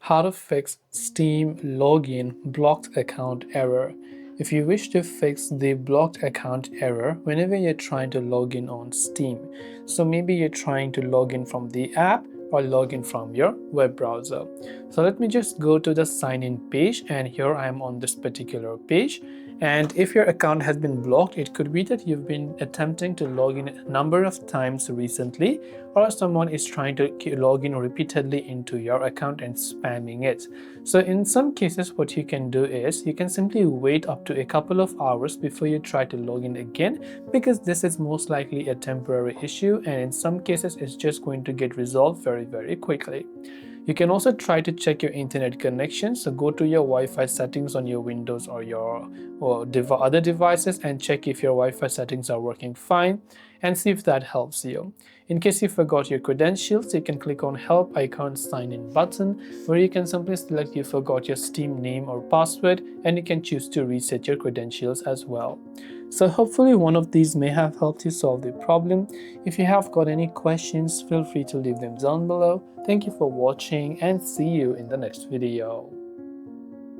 How to fix Steam login blocked account error. If you wish to fix the blocked account error whenever you're trying to log in on Steam, so maybe you're trying to log in from the app or log in from your web browser. So let me just go to the sign in page, and here I am on this particular page. And if your account has been blocked, it could be that you've been attempting to log in a number of times recently, or someone is trying to log in repeatedly into your account and spamming it. So in some cases, what you can do is you can simply wait up to a couple of hours before you try to log in again, because this is most likely a temporary issue, and in some cases it's just going to get resolved very quickly. You can also try to check your internet connection. So go to your Wi-Fi settings on your Windows or your other devices and check if your Wi-Fi settings are working fine, and see if that helps you. In case you forgot your credentials, you can click on Help Icon Sign In button, where you can simply select you forgot your Steam name or password, and you can choose to reset your credentials as well. So hopefully one of these may have helped you solve the problem. If you have got any questions, feel free to leave them down below. Thank you for watching, and see you in the next video.